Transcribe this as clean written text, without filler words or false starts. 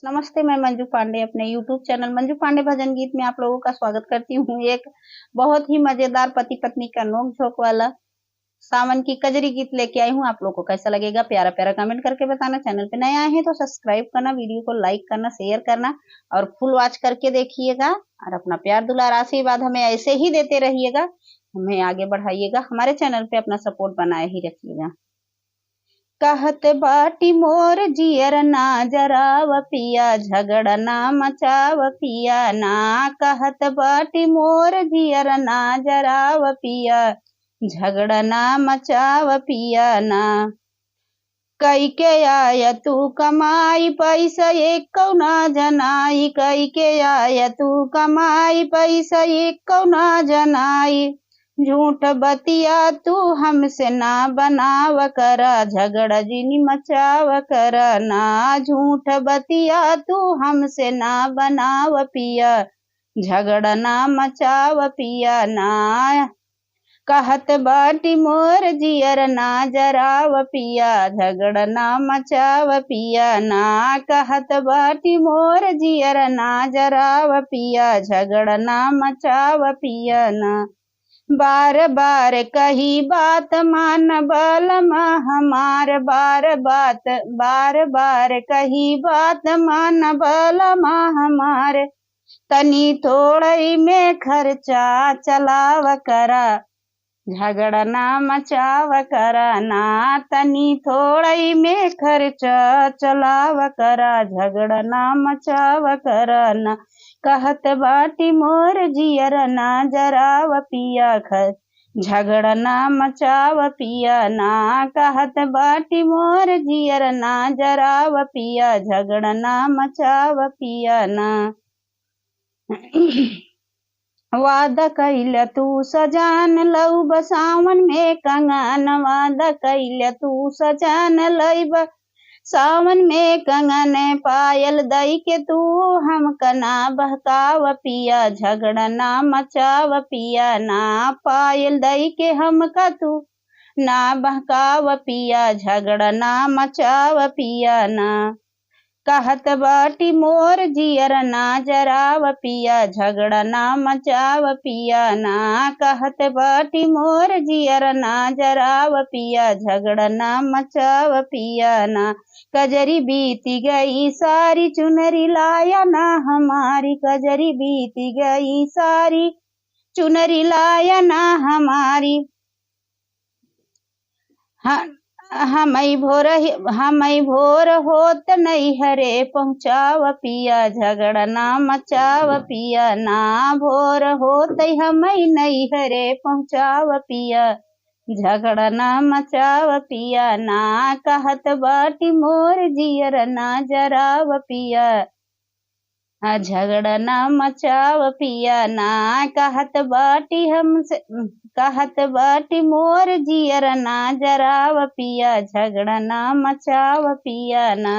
नमस्ते, मैं मंजू पांडे अपने YouTube चैनल मंजू पांडे भजन गीत में आप लोगों का स्वागत करती हूँ। एक बहुत ही मजेदार पति पत्नी का नोक झोंक वाला सावन की कजरी गीत लेके आई हूँ। आप लोगों को कैसा लगेगा प्यारा प्यारा कमेंट करके बताना। चैनल पे नए आए हैं तो सब्सक्राइब करना, वीडियो को लाइक करना, शेयर करना और फुल वॉच करके देखिएगा और अपना प्यार दुलार आशीर्वाद हमें ऐसे ही देते रहिएगा, हमें आगे बढ़ाइएगा, हमारे चैनल पे अपना सपोर्ट बनाए ही रखिएगा। कहत बाटी मोर जियर ना जराव पिया, झगड़ा ना मचाव पिया ना। कहत बाटी मोर जियर ना जराव पिया, झगड़ा ना मचाव पिया ना। कई के आया तू कमाई पैसा एक कौना जनाई, कई के आया तू कमाई पैसा एक कौना जनाई। झूठ बतिया तू हमसे ना बनाव करा, झगड़ा जिनी मचाव करा ना। झूठ बतिया तू हमसे ना बनाव पिया, झगड़ा ना मचाव पिया ना। कहत बाटी मोर जियर ना जराव पिया, झगड़ा ना मचाव पिया ना। कहत बाटी मोर जियर ना जराव पिया, झगड़ा ना मचाव पिया ना। बार बार कही बात मान बलमा हमार, बार बार कही बात मान बलमा हमार। तनी थोड़ई में खर्चा चलाव करा, झगड़ा ना मचाव करा ना। तनी थोड़ई में खर्चा चलाव करा, झगड़ा ना मचाव करा ना। कहत बाटी मोर जियर ना जराव पिया, झगड़ा ना मचाव पिया ना। कहत बाटी मोर जियर ना जराव पिया, झगड़ा ना मचाव पिया ना। वादा कैल तू सजान लऊ सावन में कंगन, वादा कैल तू सजान लईब सावन में कंगन। पायल दई के तू हमका ना बहकाव पिया, झगड़ा ना मचाव पिया ना। पायल दई के हमका तू ना बहकाव पिया, झगड़ा ना मचाव पिया ना। कहत बाटी मोर जियर ना जराव पिया, झगड़ा ना मचाव पिया ना। कहत बाटी मोर जियर ना जराव पिया, झगड़ा ना मचाव पिया ना। कजरी बीती गई सारी चुनरी लाया ना हमारी, कजरी बीती गई सारी चुनरी लाया ना हमारी। हमई भोर होत नहीं हरे पहुँचाव पिया, झगड़ा ना मचाव पिया ना। भोर होत हमई नहीं हरे पहुँचाव पिया, झगड़ा ना मचाव पिया ना। कहत बाटी मोर जियर ना जराव पिया, झगड़ा ना मचाव पिया ना। कहत बाटी मोर जियर ना जराव पिया, झगड़ा ना मचाव पिया ना।